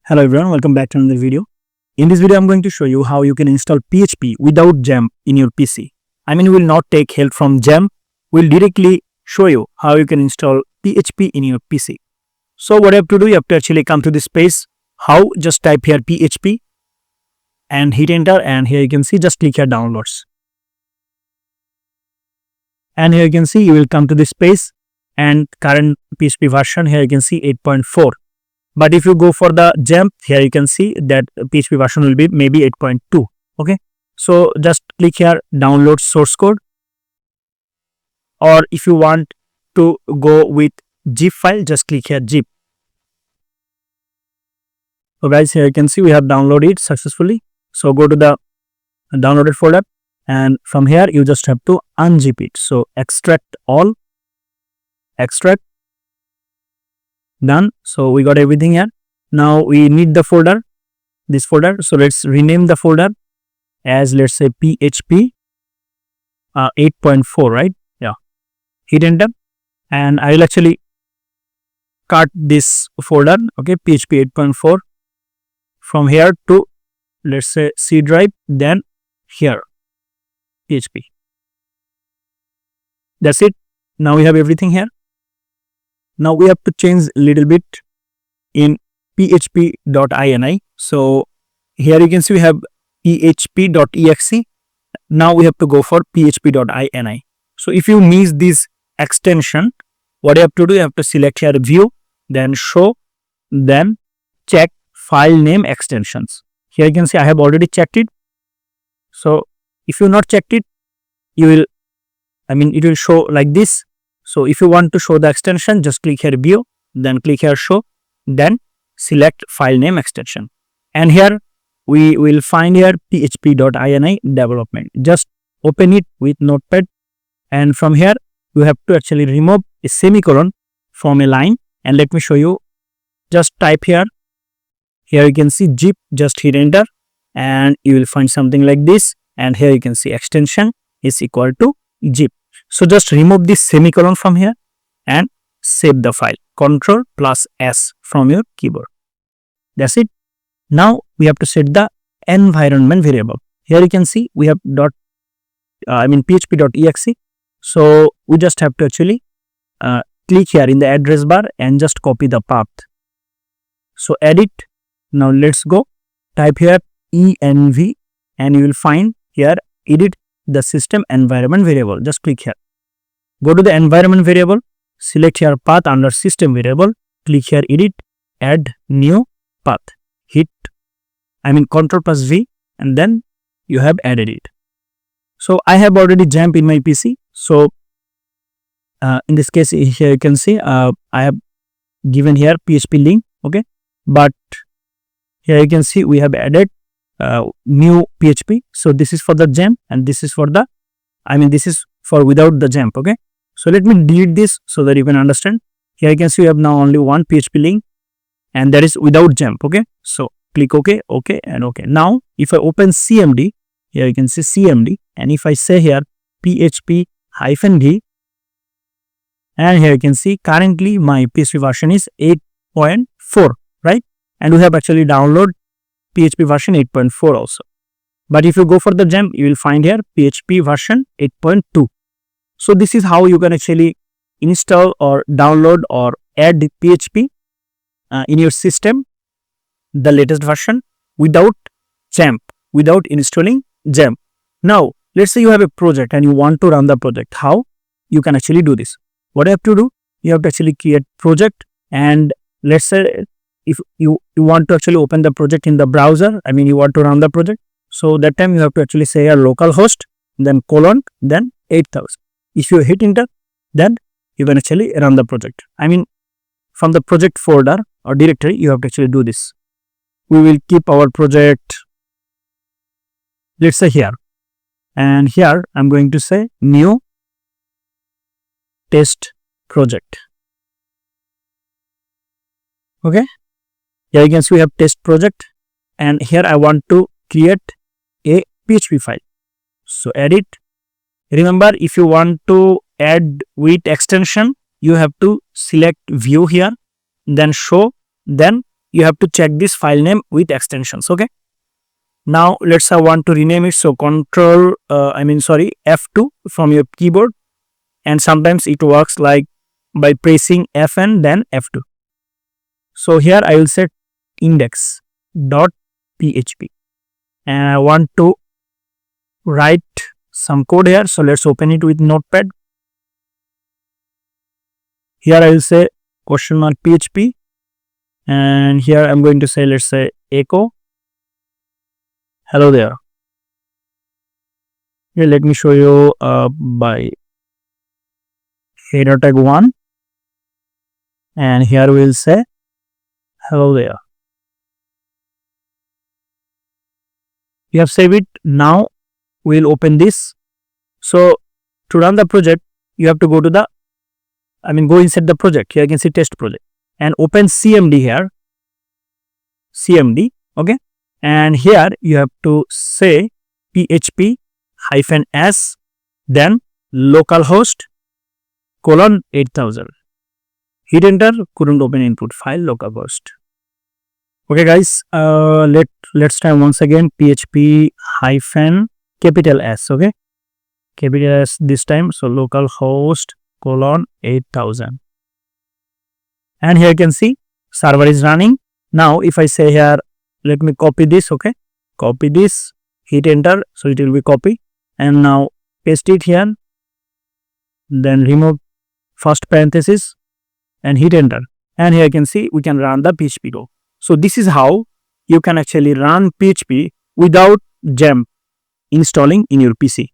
Hello everyone, welcome back to another video. In this video, I'm going to show you how you can install PHP without XAMPP in your PC. We will not take help from XAMPP. We'll directly show you how you can install PHP in your PC. So what you have to do, you have to actually come to this page. How? Just type here PHP and hit enter, and here you can see, just click here downloads. And here you can see, you will come to this page and current PHP version, here you can see 8.4. But if you go for the XAMPP, here you can see that PHP version will be maybe 8.2. Okay. So just click here download source code. Or if you want to go with zip file, just click here zip. So guys, here you can see we have downloaded it successfully. So go to the downloaded folder, and from here you just have to unzip it. So extract all, extract. Done. So we got everything here. Now we need the folder, this folder. So let's rename the folder as, let's say, PHP 8.4, right? Yeah. Hit enter, and I will actually cut this folder, okay, PHP 8.4 from here to, let's say, C drive, then here PHP. That's it. Now we have everything here. Now we have to change a little bit in php.ini. So here you can see we have php.exe. Now we have to go for php.ini. So if you miss this extension, what you have to do, you have to select here view, then show, then check file name extensions. Here you can see I have already checked it. So if you not checked it, you will, it will show like this. So if you want to show the extension, just click here view, then click here show, then select file name extension. And here we will find here php.ini development. Just open it with notepad, and from here you have to actually remove a semicolon from a line. And let me show you. Just type here. Here you can see zip, just hit enter, and you will find something like this. And here you can see extension is equal to zip. So just remove this semicolon from here and save the file. Ctrl+S from your keyboard. That's it. Now we have to set the environment variable. Here you can see we have php.exe. So we just have to actually click here in the address bar and just copy the path. So edit. Now let's go. Type here env, and you will find here edit the system environment variable. Just click here. Go to the environment variable, select here path under system variable, click here edit, add new path. Hit Ctrl+V, and then you have added it. So I have already XAMPP in my PC. So in this case, here you can see I have given here PHP link. Okay, but here you can see we have added new PHP. So this is for the XAMPP, and this is for the, this is for without the XAMPP. Okay, so let me delete this so that you can understand. Here you can see we have now only one PHP link, and that is without XAMPP. Okay, so click OK, OK, and OK. Now if I open CMD, here you can see CMD, and if I say here php-d, and here you can see currently my PHP version is 8.4, right? And we have actually downloaded PHP version 8.4 also. But if you go for the XAMPP, you will find here PHP version 8.2. So this is how you can actually install or download or add the PHP in your system, the latest version, without XAMPP, without installing XAMPP. Now let's say you have a project and you want to run the project. How you can actually do this? What you have to do, you have to actually create project, and let's say if you want to actually open the project in the browser, you want to run the project. So that time you have to actually say a localhost, then colon, then 8000. If you hit enter, then you can actually run the project. From the project folder or directory, you have to actually do this. We will keep our project, let's say here, and here I'm going to say new test project. Okay. Here you can see we have test project, and here I want to create a PHP file. So edit. Remember, if you want to add with extension, you have to select view here, then show, then you have to check this file name with extensions. Okay, now let's say I want to rename it, so control F2 from your keyboard, and sometimes it works like by pressing Fn then F2. So here I will set index.php and I want to write some code here. So let's open it with notepad. Here I will say $PHP, and here I'm going to say, let's say, echo hello there. Here let me show you by header tag 1, and here we will say hello there. We have saved it. Now we will open this. So to run the project, you have to go to the go inside the project. Here you can see test project and open cmd here, cmd. Okay, and here you have to say php-s then localhost :8000. Hit enter. Couldn't open input file, localhost. Okay guys, let's try once again php-s, okay, capital S this time. So localhost :8000, and here you can see server is running. Now if I say here, let me copy this. Okay, copy this, hit enter, so it will be copy, and now paste it here, then remove first parenthesis and hit enter, and here you can see we can run the PHP code. So this is how you can actually run PHP without XAMPP installing in your PC.